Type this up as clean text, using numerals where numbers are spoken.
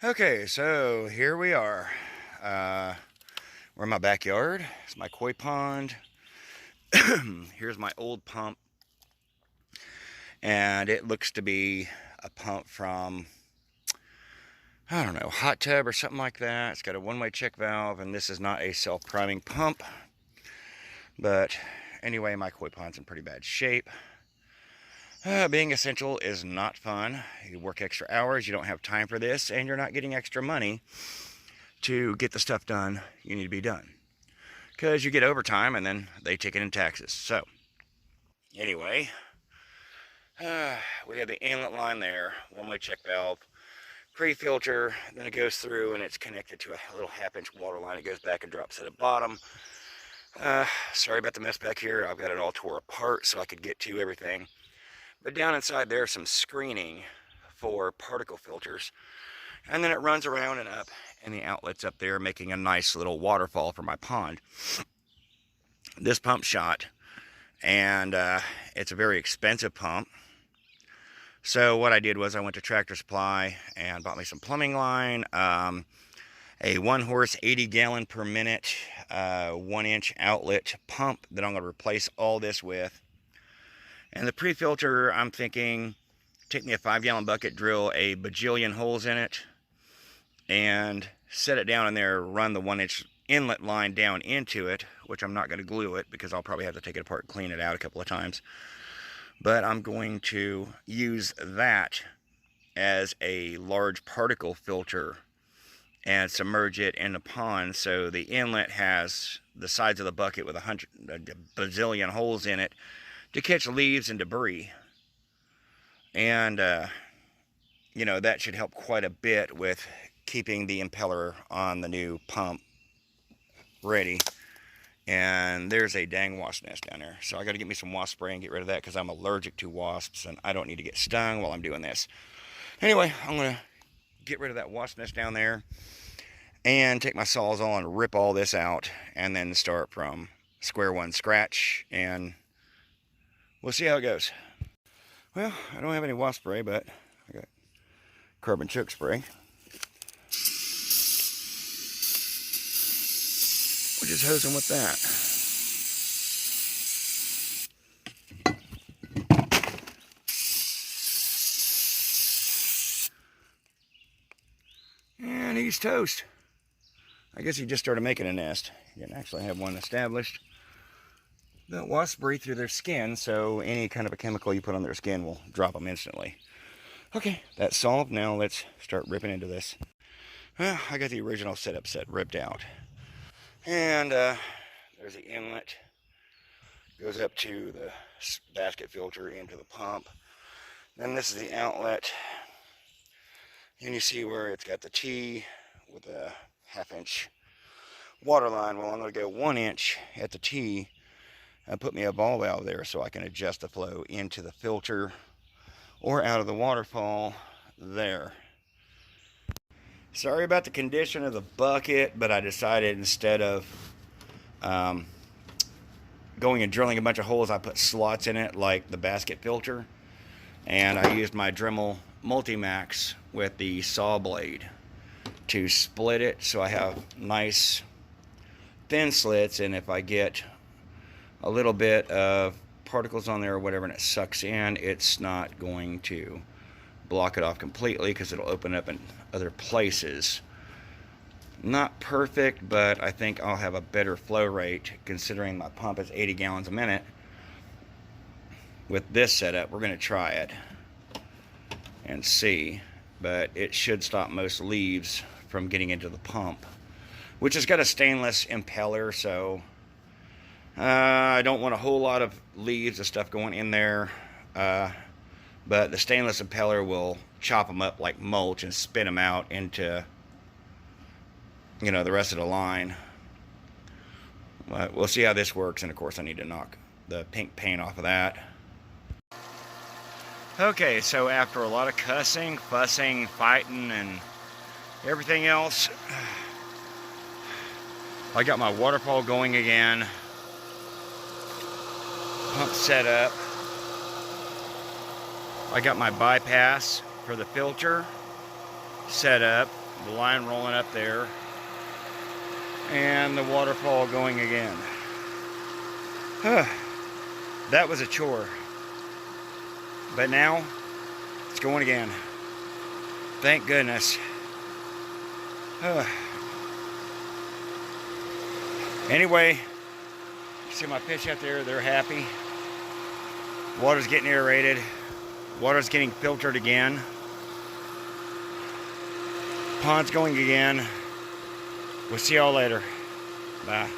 Okay, so here we are. We're in my backyard. It's my koi pond. Here's my old pump, and it looks to be a pump from, I don't know, hot tub or something like that. It's got a one-way check valve, and this is not a self-priming pump. But anyway, my koi pond's in pretty bad shape. Being essential is not fun. You work extra hours, you don't have time for this, and you're not getting extra money to get the stuff done you need to be done. Because you get overtime and then they take it in taxes. So, anyway, we have the inlet line there, one-way check valve, pre-filter, then it goes through and it's connected to a little half-inch water line. It goes back and drops at the bottom. Sorry about the mess back here. I've got it all tore apart so I could get to everything. But down inside there's some screening for particle filters. And then it runs around and up, and the outlet's up there, making a nice little waterfall for my pond. This pump shot, and it's a very expensive pump. So what I did was I went to Tractor Supply and bought me some plumbing line, a 1-horse 80-gallon per minute 1-inch outlet pump that I'm going to replace all this with. And the pre-filter, I'm thinking, take me a 5-gallon bucket, drill a bajillion holes in it, and set it down in there, run the 1-inch inlet line down into it, which I'm not going to glue it because I'll probably have to take it apart and clean it out a couple of times. But I'm going to use that as a large particle filter and submerge it in the pond, so the inlet has the sides of the bucket with a bazillion holes in it to catch leaves and debris. And you know, that should help quite a bit with keeping the impeller on the new pump ready. And there's a dang wasp nest down there, so I got to get me some wasp spray and get rid of that because I'm allergic to wasps and I don't need to get stung while I'm doing this. Anyway, I'm going to get rid of that wasp nest down there and take my Sawzall and rip all this out and then start from square one, scratch, and we'll see how it goes. Well, I don't have any wasp spray, but I got carbon choke spray. We're just hosing with that. And he's toast. I guess he just started making a nest. He didn't actually have one established. The wasps breathe through their skin, so any kind of a chemical you put on their skin will drop them instantly. Okay, that's solved. Now let's start ripping into this. Well, I got the original setup set ripped out. And there's the inlet. Goes up to the basket filter into the pump. Then this is the outlet. And you see where it's got the T with a 1/2-inch water line. Well, I'm going to go 1 inch at the T and put me a ball valve there so I can adjust the flow into the filter or out of the waterfall there. Sorry about the condition of the bucket, but I decided instead of going and drilling a bunch of holes, I put slots in it like the basket filter, and I used my Dremel Multimax with the saw blade to split it so I have nice thin slits, and if I get a little bit of particles on there or whatever and it sucks in, it's not going to block it off completely because it'll open up in other places. Not perfect, but I think I'll have a better flow rate considering my pump is 80 gallons a minute. With this setup, we're going to try it and see, but it should stop most leaves from getting into the pump, which has got a stainless impeller, so I don't want a whole lot of leaves and stuff going in there, but the stainless impeller will chop them up like mulch and spit them out into, you know, the rest of the line. But we'll see how this works, and of course I need to knock the pink paint off of that. Okay, so after a lot of cussing, fussing, fighting, and everything else, I got my waterfall going again. Pump set up. I got my bypass for the filter set up. The line rolling up there. And the waterfall going again. That was a chore. But now, it's going again. Thank goodness. Anyway, you see my fish out there, they're happy. Water's getting aerated. Water's getting filtered again. Pond's going again. We'll see y'all later. Bye.